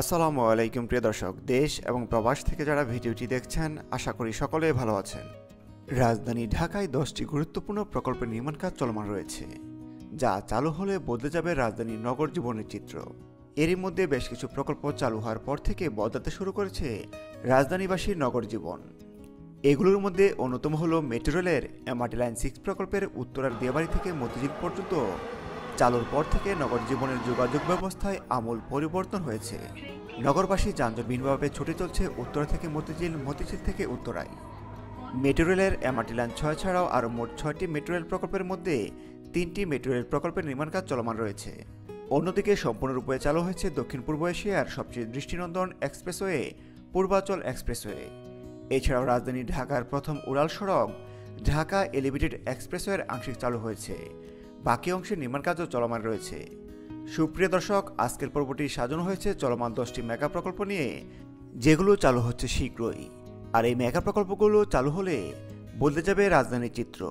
আসসালামু আলাইকুম প্রিয় দর্শক, দেশ এবং প্রবাস থেকে যারা ভিডিওটি দেখছেন আশা করি সকলে ভালো আছেন। রাজধানী ঢাকায় 10টি গুরুত্বপূর্ণ প্রকল্পের নির্মাণ কাজ চলমান রয়েছে, যা চালু হলে বদলে যাবে রাজধানীর নগর জীবনের চিত্র। এরই মধ্যে বেশ কিছু প্রকল্প চালু হওয়ার পর থেকে বদলাতে শুরু করেছে রাজধানীবাসীর নগর জীবন। এগুলোর মধ্যে অন্যতম হল মেট্রো রেলের এমআরটি লাইন 6 প্রকল্পের উত্তরার দিয়াবাড়ি থেকে মতিঝিল পর্যন্ত চালুর পর থেকে নগর জীবনের যোগাযোগ ব্যবস্থায় আমূল পরিবর্তন হয়েছে। নগরবাসী যানজটবিহীনভাবে ছুটে চলছে উত্তরা থেকে মতিঝিল, মতিঝিল থেকে উত্তরায়। মেট্রো রেলের এমআরটি লাইন 6 ছাড়াও আরও মোট 6টি মেট্রো রেল প্রকল্পের মধ্যে 3টি মেট্রো রেল প্রকল্পের নির্মাণ কাজ চলমান রয়েছে। অন্যদিকে সম্পূর্ণরূপে চালু হয়েছে দক্ষিণ পূর্ব এশিয়ার সবচেয়ে দৃষ্টিনন্দন এক্সপ্রেসওয়ে পূর্বাচল এক্সপ্রেসওয়ে। এছাড়াও রাজধানী ঢাকার প্রথম উড়াল সড়ক ঢাকা এলিভেটেড এক্সপ্রেসওয়ের আংশিক চালু হয়েছে, বাকি অংশের নির্মাণ কাজও চলমান রয়েছে। সুপ্রিয় দর্শক, আজকের পর্বটি সাজানো হয়েছে চলমান 10টি মেগা প্রকল্প নিয়ে, যেগুলো চালু হচ্ছে শীঘ্রই। আর এই মেগা প্রকল্পগুলো চালু হলে বদলে যাবে রাজধানীর চিত্র।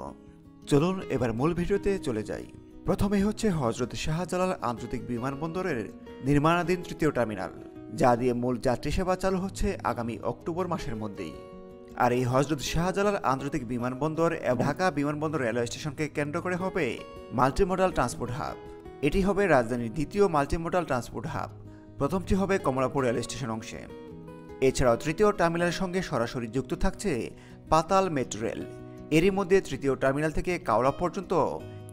চলুন এবার মূল ভিডিওতে চলে যাই। প্রথমেই হচ্ছে হযরত শাহজালাল আন্তর্জাতিক বিমানবন্দরের নির্মাণাধীন তৃতীয় টার্মিনাল, যা দিয়ে মূল যাত্রী সেবা চালু হচ্ছে আগামী অক্টোবর মাসের মধ্যেই। আর এই হযরত শাহজালাল আন্তর্জাতিক বিমানবন্দর এবং ঢাকা বিমানবন্দর রেলওয়ে স্টেশনকে কেন্দ্র করে হবে মাল্টিমোডাল ট্রান্সপোর্ট হাব। এটি হবে রাজধানীর দ্বিতীয় মাল্টিমোডাল ট্রান্সপোর্ট হাব। প্রথমটি হবে কমলাপুর রেল স্টেশন অংশে। এছাড়াও তৃতীয় টার্মিনালের সঙ্গে সরাসরি যুক্ত থাকছে পাতাল মেট্রো রেল। এরই মধ্যে তৃতীয় টার্মিনাল থেকে কাওড়া পর্যন্ত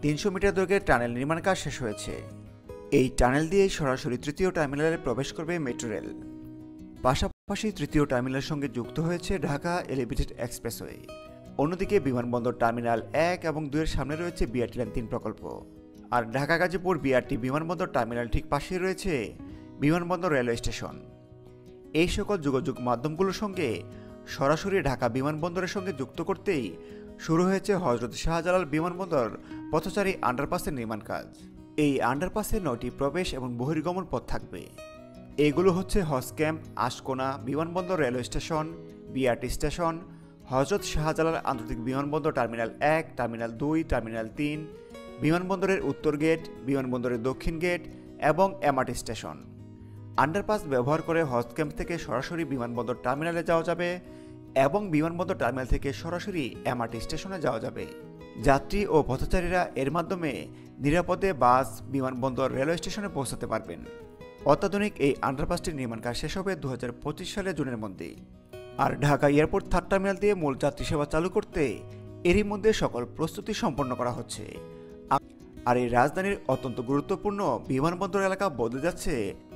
300 মিটার দৈর্ঘ্যের টানেল নির্মাণ কাজ শেষ হয়েছে। এই টানেল দিয়েই সরাসরি তৃতীয় টার্মিনালে প্রবেশ করবে মেট্রো রেল। পাশাপাশি তৃতীয় টার্মিনালের সঙ্গে যুক্ত হয়েছে ঢাকা এলিভেটেড এক্সপ্রেসওয়ে। অন্যদিকে বিমানবন্দর টার্মিনাল 1 এবং 2 এর সামনে রয়েছে বিআরটি লাইন 3 প্রকল্প। আর ঢাকা গাজীপুর বিআরটি বিমানবন্দর টার্মিনাল ঠিক পাশেই রয়েছে বিমানবন্দর রেলওয়ে স্টেশন। এই সকল যোগাযোগ মাধ্যমগুলোর সঙ্গে সরাসরি ঢাকা বিমানবন্দরের সঙ্গে যুক্ত করতেই শুরু হয়েছে হযরত শাহজালাল বিমানবন্দর পথচারী আন্ডারপাসের নির্মাণ কাজ। এই আন্ডারপাসে 9টি প্রবেশ এবং বহির্গমন পথ থাকবে। এগুলো হচ্ছে হজ ক্যাম্প, আশকোনা, বিমানবন্দর railway station, BRT station, Hazrat Shahjalal আন্তর্জাতিক বিমানবন্দর টার্মিনাল 1, টার্মিনাল 2, টার্মিনাল 3, বিমানবন্দরের উত্তর গেট, বিমানবন্দরের দক্ষিণ গেট এবং এমআরটি স্টেশন। আন্ডারপাস ব্যবহার করে হজ ক্যাম্প থেকে সরাসরি বিমানবন্দর টার্মিনালে যাওয়া যাবে এবং বিমানবন্দর টার্মিনাল থেকে সরাসরি এমআরটি স্টেশনে যাওয়া যাবে। যাত্রী ও পথচারীরা এর মাধ্যমে নিরাপদে বাস, বিমানবন্দর, রেলওয়ে স্টেশনে পৌঁছাতে পারবেন। অত্যাধুনিক এই আন্ডারপাসটির নির্মাণ কাজ শেষ হবে 2025 সালের জুনের মধ্যেই। আর ঢাকা এয়ারপোর্ট 3rd টার্মিনাল দিয়ে মূল যাত্রী সেবা চালু করতে এরই মধ্যে সকল প্রস্তুতি সম্পন্ন করা হচ্ছে। আর এই রাজধানীর অত্যন্ত গুরুত্বপূর্ণ বিমানবন্দর এলাকা বদলে যাচ্ছে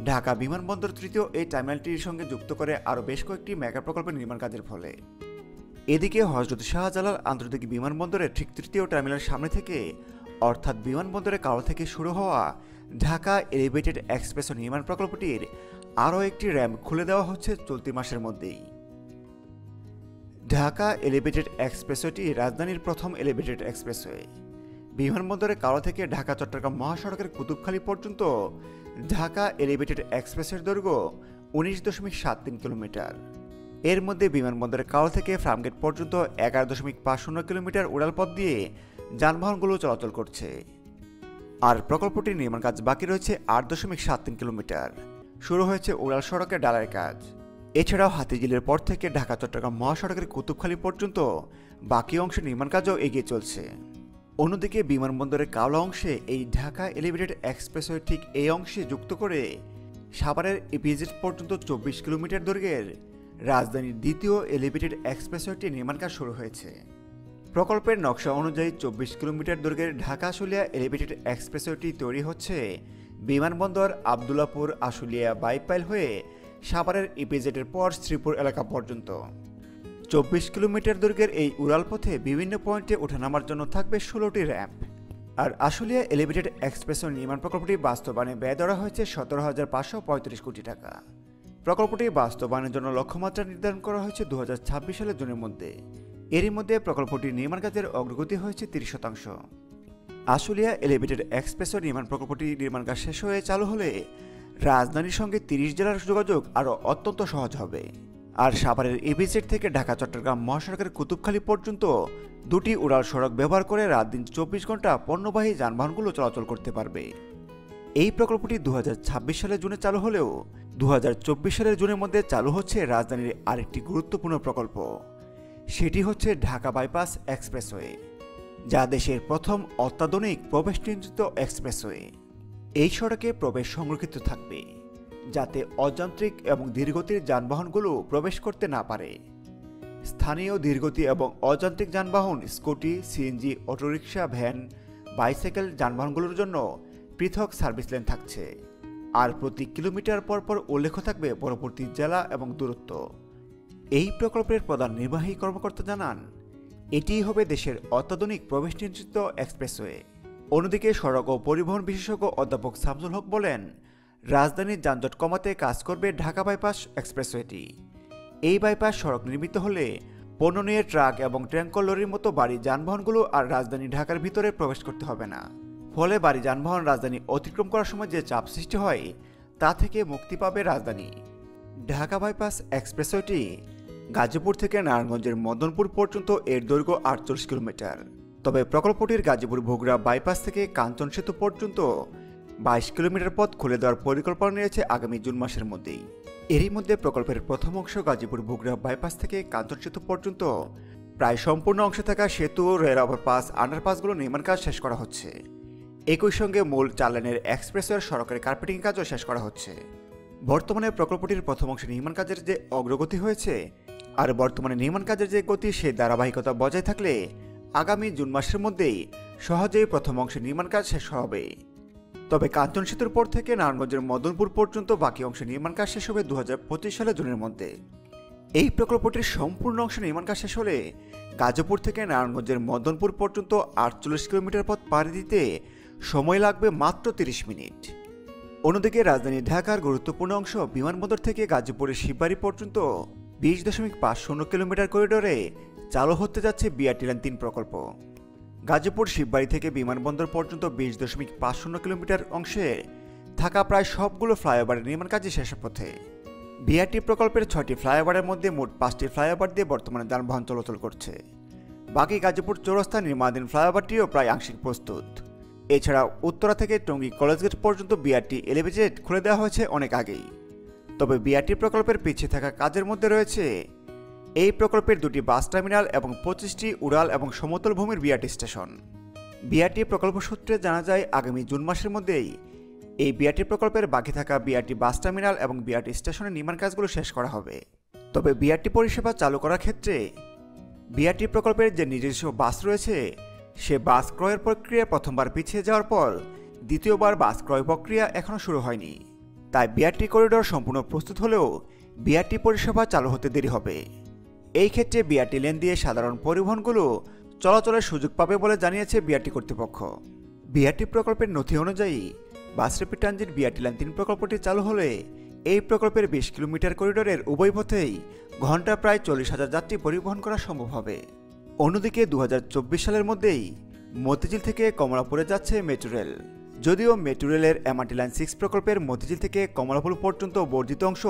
ঢাকা বিমানবন্দর তৃতীয় এই টার্মিনালটির সঙ্গে যুক্ত করে আরও বেশ কয়েকটি মেগা প্রকল্পের নির্মাণ কাজের ফলে। এদিকে হযরত শাহজালাল আন্তর্জাতিক বিমানবন্দরের ঠিক তৃতীয় টার্মিনালের সামনে থেকে, অর্থাৎ বিমানবন্দরের কাওড়া থেকে শুরু হওয়া ঢাকা এলিভেটেড এক্সপ্রেস নির্মাণ প্রকল্পটির আরও একটি র্যাম্প খুলে দেওয়া হচ্ছে চলতি মাসের মধ্যেই। ঢাকা এলিভেটেড এক্সপ্রেসওয়েটি রাজধানীর প্রথম এলিভেটেড এক্সপ্রেসওয়ে। বিমানবন্দরের কাওড়া থেকে ঢাকা চট্টগ্রাম মহাসড়কের কুতুবখালী পর্যন্ত ঢাকা এলিভেটেড এক্সপ্রেসের দৈর্ঘ্য 19.73 কিলোমিটার। এর মধ্যে বিমানবন্দরের কাওড়া থেকে ফার্মগেট পর্যন্ত 11.50 কিলোমিটার উড়ালপথ দিয়ে যানবাহনগুলো চলাচল করছে। আর প্রকল্পটির নির্মাণ কাজ বাকি রয়েছে 8.73 কিলোমিটার। শুরু হয়েছে উড়াল সড়কের ডালার কাজ। এছাড়াও হাতিঝিলের পর থেকে ঢাকা চট্টগ্রাম মহাসড়কের কুতুবখালী পর্যন্ত বাকি অংশের নির্মাণ কাজও এগিয়ে চলছে। অন্যদিকে বিমানবন্দরের কাওলা অংশে এই ঢাকা এলিভেটেড এক্সপ্রেসওয়ে ঠিক এই অংশে যুক্ত করে সাভারের ইপিজেড পর্যন্ত 24 কিলোমিটার দৈর্ঘ্যের রাজধানীর দ্বিতীয় এলিভেটেড এক্সপ্রেসওয়েটি নির্মাণ কাজ শুরু হয়েছে। প্রকল্পের নকশা অনুযায়ী 24 কিলোমিটার দৈর্ঘ্যের ঢাকা আশুলিয়া এলিভেটেড এক্সপ্রেসওয়েটি তৈরি হচ্ছে বিমানবন্দর আবদুল্লাপুর আশুলিয়া বাইপাইল হয়ে সাভারের ইপিজেডের পর শ্রীপুর এলাকা পর্যন্ত। 24 কিলোমিটার দৈর্ঘ্যের এই উড়ালপথে বিভিন্ন পয়েন্টে ওঠানামার জন্য থাকবে 16টি র্যাম্প। আর আশুলিয়া এলিভেটেড এক্সপ্রেসওয়ে নির্মাণ প্রকল্পটি বাস্তবায়নে ব্যয় ধরা হয়েছে 17,535 কোটি টাকা। প্রকল্পটি বাস্তবায়নের জন্য লক্ষ্যমাত্রা নির্ধারণ করা হয়েছে 2026 সালের জুনের মধ্যে। এরই মধ্যে প্রকল্পটির নির্মাণ কাজের অগ্রগতি হয়েছে 30%। আশুলিয়া এলিভেটেড এক্সপ্রেসওয়ে নির্মাণ প্রকল্পটি নির্মাণ কাজ শেষ হয়ে চালু হলে রাজধানীর সঙ্গে 30 জেলার যোগাযোগ আরও অত্যন্ত সহজ হবে। আর সাভারের ইপিজেড থেকে ঢাকা চট্টগ্রাম মহাসড়কের কুতুবখালী পর্যন্ত 2টি উড়াল সড়ক ব্যবহার করে রাত দিন 24 ঘন্টা পণ্যবাহী যানবাহনগুলো চলাচল করতে পারবে। এই প্রকল্পটি 2026 সালের জুনে চালু হলেও সালের জুনের মধ্যে চালু হচ্ছে রাজধানীর আরেকটি গুরুত্বপূর্ণ প্রকল্প। সেটি হচ্ছে ঢাকা বাইপাস এক্সপ্রেসওয়ে, যা দেশের প্রথম অত্যাধুনিক প্রবেশ নিয়ন্ত্রিত এক্সপ্রেসওয়ে। এই সড়কে প্রবেশ সংরক্ষিত থাকবে, যাতে অযান্ত্রিক এবং ধীরগতির যানবাহনগুলো প্রবেশ করতে না পারে। স্থানীয় ধীরগতি এবং অযান্ত্রিক যানবাহন, scooty, CNG, autorickshaw, van, bicycle যানবাহনগুলোর জন্য পৃথক সার্ভিস লেন থাকছে, আর প্রতি কিলোমিটার পর উল্লেখ থাকবে পরবর্তী জেলা এবং দূরত্ব। এই প্রকল্পের প্রধান নির্বাহী কর্মকর্তা জানান, এটিই হবে দেশের অত্যাধুনিক প্রবেশ নিয়ন্ত্রিত এক্সপ্রেসওয়ে। অন্যদিকে সড়ক ও পরিবহন বিশেষজ্ঞ অধ্যাপক শামসুল হক বলেন, রাজধানীর যানজট কমাতে কাজ করবে ঢাকা বাইপাস এক্সপ্রেসওয়েটি। এই বাইপাস সড়ক নির্মিত হলে পণ্য নিয়ে ট্রাক এবং ট্যাঙ্কর লরির মতো ভারী যানবাহনগুলো আর রাজধানী ঢাকার ভিতরে প্রবেশ করতে হবে না। ফলে ভারী যানবাহন রাজধানী অতিক্রম করার সময় যে চাপ সৃষ্টি হয় তা থেকে মুক্তি পাবে রাজধানী। ঢাকা বাইপাস এক্সপ্রেসওয়েটি গাজীপুর থেকে নারায়ণগঞ্জের মদনপুর পর্যন্ত এর দৈর্ঘ্য 48 কিলোমিটার। তবে প্রকল্পটির গাজীপুর ভোগড়া বাইপাস থেকে কাঞ্চন সেতু পর্যন্ত 22 কিলোমিটার পথ খুলে দেওয়ার পরিকল্পনা নিয়েছে আগামী জুন মাসের মধ্যেই। এরই মধ্যে প্রকল্পের প্রথম অংশ গাজীপুর ভোগড়া বাইপাস থেকে কাঞ্চন সেতু পর্যন্ত প্রায় সম্পূর্ণ অংশে থাকা সেতু, রেল ওভারপাস, আন্ডারপাসগুলো নির্মাণ কাজ শেষ করা হচ্ছে। একই সঙ্গে মূল 4 লেনের এক্সপ্রেসওয়ের সড়কের কার্পেটিং কাজও শেষ করা হচ্ছে। বর্তমানে প্রকল্পটির প্রথম অংশে নির্মাণ কাজের যে অগ্রগতি হয়েছে আর বর্তমানে নির্মাণ কাজের যে গতি, সেই ধারাবাহিকতা বজায় থাকলে আগামী জুন মাসের মধ্যেই সহজেই প্রথম অংশের নির্মাণ কাজ শেষ হবে। তবে কাঞ্চন সেতুর পর থেকে নারায়ণগঞ্জের মদনপুর পর্যন্ত বাকি অংশে নির্মাণ কাজ শেষ হবে 2025 সালের জুনের মধ্যে। এই প্রকল্পটির সম্পূর্ণ অংশে নির্মাণ কাজ শেষ হলে গাজীপুর থেকে নারায়ণগঞ্জের মদনপুর পর্যন্ত 48 কিলোমিটার পথ পাড়ি দিতে সময় লাগবে মাত্র 30 মিনিট। অন্যদিকে রাজধানী ঢাকার গুরুত্বপূর্ণ অংশ বিমানবন্দর থেকে গাজীপুরের শিববাড়ি পর্যন্ত 20.50 কিলোমিটার করিডোরে চালু হতে যাচ্ছে বিআরটি লাইন 3 প্রকল্প। গাজীপুর শিববাড়ি থেকে বিমানবন্দর পর্যন্ত 20.50 কিলোমিটার অংশে থাকা প্রায় সবগুলো ফ্লাইওভারের নির্মাণ কাজই শেষের পথে। বিআরটি প্রকল্পের 6টি ফ্লাইওভারের মধ্যে মোট 5টি ফ্লাইওভার দিয়ে বর্তমানে যানবাহন চলাচল করছে। বাকি গাজীপুর চৌরাস্তা নির্মাণাধীন ফ্লাইওভারটিও প্রায় আংশিক প্রস্তুত। এছাড়া উত্তরা থেকে টঙ্গী কলেজগেট পর্যন্ত বিআরটি এলিভেটেড খুলে দেওয়া হয়েছে অনেক আগেই। তবে বিআরটি প্রকল্পের পিছিয়ে থাকা কাজের মধ্যে রয়েছে এই প্রকল্পের 2টি বাস টার্মিনাল এবং 25টি উড়াল এবং সমতল ভূমির বিআরটি স্টেশন। বিআরটি প্রকল্প সূত্রে জানা যায়, আগামী জুন মাসের মধ্যেই এই বিআরটি প্রকল্পের বাকি থাকা বিআরটি বাস টার্মিনাল এবং বিআরটি স্টেশনের নির্মাণ কাজগুলো শেষ করা হবে। তবে বিআরটি পরিষেবা চালু করার ক্ষেত্রে বিআরটি প্রকল্পের যে নিজস্ব বাস রয়েছে, সে বাস ক্রয়ের প্রক্রিয়া প্রথমবার পিছিয়ে যাওয়ার পর দ্বিতীয়বার বাস ক্রয় প্রক্রিয়া এখনও শুরু হয়নি। তাই বিআরটি করিডোর সম্পূর্ণ প্রস্তুত হলেও বিআরটি পরিষেবা চালু হতে দেরি হবে। এই ক্ষেত্রে বিআরটি লেন দিয়ে সাধারণ পরিবহনগুলো চলাচলের সুযোগ পাবে বলে জানিয়েছে বিআরটি কর্তৃপক্ষ। বিআরটি প্রকল্পের নথি অনুযায়ী বাস র্যাপিড ট্রানজিট বিআরটি লাইন 3 প্রকল্পটি চালু হলে এই প্রকল্পের 20 কিলোমিটার করিডোরের উভয় পথেই ঘন্টা প্রায় 40,000 যাত্রী পরিবহন করা সম্ভব হবে। অন্যদিকে 2024 সালের মধ্যেই মতিঝিল থেকে কমলাপুরে যাচ্ছে মেট্রো রেল। যদিও মেট্রো রেলের এমআরটি লাইন 6 প্রকল্পের মতিঝিল থেকে কমলাপুর পর্যন্ত বর্ধিত অংশ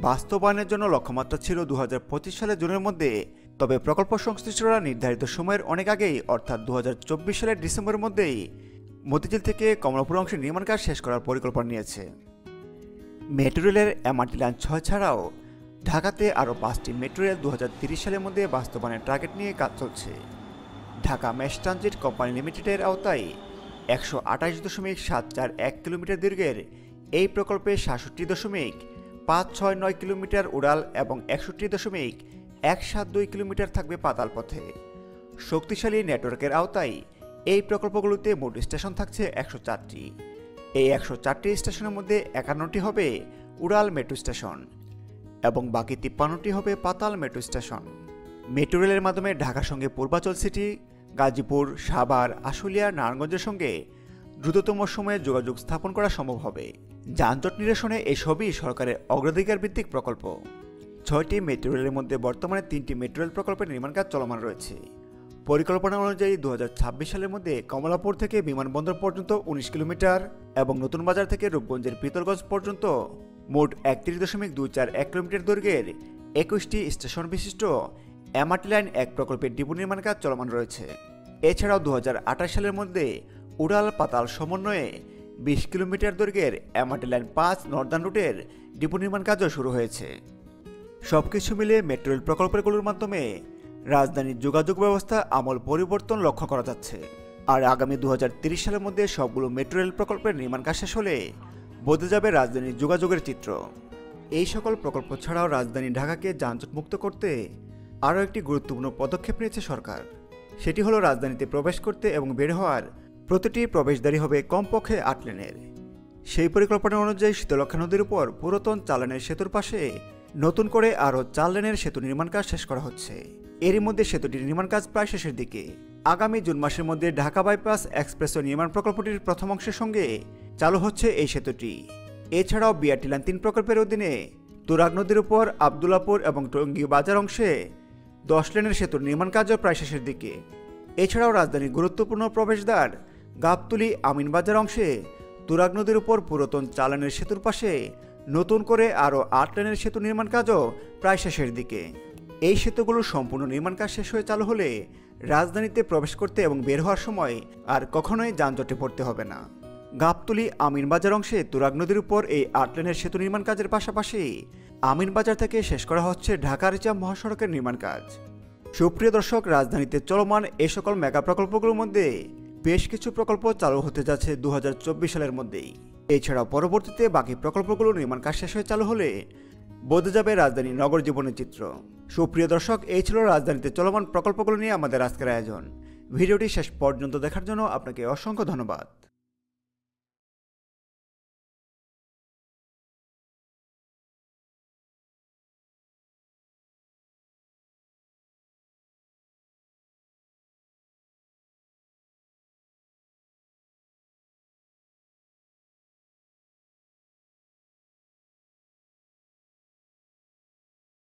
বাস্তবায়নের জন্য লক্ষ্যমাত্রা ছিল 2025 সালের জুনের মধ্যে, তবে প্রকল্প সংশ্লিষ্টরা নির্ধারিত সময়ের অনেক আগেই অর্থাৎ 2024 সালের ডিসেম্বরের মধ্যেই মতিঝিল থেকে কমলাপুর অংশের নির্মাণ কাজ শেষ করার পরিকল্পনা নিয়েছে। মেট্রো রেলের এমআরটি লাইন 6 ছাড়াও ঢাকাতে আরও 5টি মেট্রো রেল 2030 সালের মধ্যে বাস্তবায়নের টার্গেট নিয়ে কাজ চলছে। ঢাকা মেস ট্রানজিট কোম্পানি লিমিটেডের আওতায় 128.741 কিলোমিটার দীর্ঘের এই প্রকল্পে 67.569 কিলোমিটার উড়াল এবং 61.172 কিলোমিটার থাকবে পাতাল পথে। শক্তিশালী নেটওয়ার্কের আওতায় এই প্রকল্পগুলোতে মোট স্টেশন থাকছে 104টি। এই 104টি স্টেশনের মধ্যে 51টি হবে উড়াল মেট্রো স্টেশন এবং বাকি 53টি হবে পাতাল মেট্রো স্টেশন। মেট্রো রেলের মাধ্যমে ঢাকার সঙ্গে পূর্বাচল সিটি, গাজীপুর, সাভার, আশুলিয়া, নারায়ণগঞ্জের সঙ্গে দ্রুততম সময়ে যোগাযোগ স্থাপন করা সম্ভব হবে। যানজট নিরসনে এসবই সরকারের অগ্রাধিকার ভিত্তিক প্রকল্প। 6টি মেট্রো রেলের মধ্যে বর্তমানে 3টি মেট্রো রেল প্রকল্পের নির্মাণ কাজ চলমান রয়েছে। পরিকল্পনা অনুযায়ী 2026 সালের মধ্যে কমলাপুর থেকে বিমানবন্দর পর্যন্ত 19 কিলোমিটার এবং নতুন বাজার থেকে রূপগঞ্জের পিতলগঞ্জ পর্যন্ত মোট 31.241 কিলোমিটার দৈর্ঘ্যের 21টি স্টেশন বিশিষ্ট এমআরটি লাইন 1 প্রকল্পের ডিপো নির্মাণ কাজ চলমান রয়েছে। এছাড়াও 2028 সালের মধ্যে উড়াল পাতাল সমন্বয়ে 20 কিলোমিটার দৈর্ঘ্যের এমআরটি লাইন 5 নর্দার্ন রুটের ডিপো নির্মাণ কাজও শুরু হয়েছে। সবকিছু মিলে মেট্রো রেল প্রকল্পগুলোর মাধ্যমে রাজধানীর যোগাযোগ ব্যবস্থা আমূল পরিবর্তন লক্ষ্য করা যাচ্ছে। আর আগামী 2030 সালের মধ্যে সবগুলো মেট্রো রেল প্রকল্পের নির্মাণ কাজ শেষ হলে বদলে যাবে রাজধানীর যোগাযোগের চিত্র। এই সকল প্রকল্প ছাড়াও রাজধানী ঢাকাকে যানজট মুক্ত করতে আরও একটি গুরুত্বপূর্ণ পদক্ষেপ নিয়েছে সরকার। সেটি হলো রাজধানীতে প্রবেশ করতে এবং বের হওয়ার প্রতিটি প্রবেশদ্বারই হবে কমপক্ষে 8 লেনের। সেই পরিকল্পনা অনুযায়ী শীতলক্ষ্যা নদীর উপর পুরাতন 4 লেনের সেতুর পাশে নতুন করে আরও 4 লেনের সেতু নির্মাণ কাজ শেষ করা হচ্ছে। এরই মধ্যে সেতুটির নির্মাণ কাজ প্রায় শেষের দিকে। আগামী জুন মাসের মধ্যে ঢাকা বাইপাস এক্সপ্রেসওয়ে নির্মাণ প্রকল্পটির প্রথম অংশের সঙ্গে চালু হচ্ছে এই সেতুটি। এছাড়াও বিআরটি লাইন 3 প্রকল্পের অধীনে তুরাগ নদীর উপর আবদুল্লাপুর এবং টঙ্গী বাজার অংশে 10 লেনের সেতুর নির্মাণ কাজও প্রায় শেষের দিকে। এছাড়াও রাজধানীর গুরুত্বপূর্ণ প্রবেশদ্বার গাবতলী আমিনবাজার অংশে তুরাগ নদীর উপর পুরাতন 4 লেনের সেতুর পাশে নতুন করে আরও 8 লেনের সেতু নির্মাণ কাজও প্রায় শেষের দিকে। এই সেতুগুলোর সম্পূর্ণ নির্মাণ কাজ শেষ হয়ে চালু হলে রাজধানীতে প্রবেশ করতে এবং বের হওয়ার সময় আর কখনোই যানজটে পড়তে হবে না। গাবতলী আমিনবাজার অংশে তুরাগ নদীর উপর এই 8 লেনের সেতু নির্মাণ কাজের পাশাপাশি আমিনবাজার থেকে শেষ করা হচ্ছে ঢাকা আরিচা মহাসড়কের নির্মাণ কাজ। সুপ্রিয় দর্শক, রাজধানীতে চলমান এই সকল মেগা প্রকল্পগুলোর মধ্যে বেশ কিছু প্রকল্প চালু হতে যাচ্ছে 2024 সালের মধ্যেই। এছাড়াও পরবর্তীতে বাকি প্রকল্পগুলো নির্মাণ কাজ শেষ হয়ে চালু হলে বদলে যাবে রাজধানীর নগর জীবনের চিত্র। সুপ্রিয় দর্শক, এই ছিল রাজধানীতে চলমান প্রকল্পগুলো নিয়ে আমাদের আজকের আয়োজন। ভিডিওটি শেষ পর্যন্ত দেখার জন্য আপনাকে অসংখ্য ধন্যবাদ।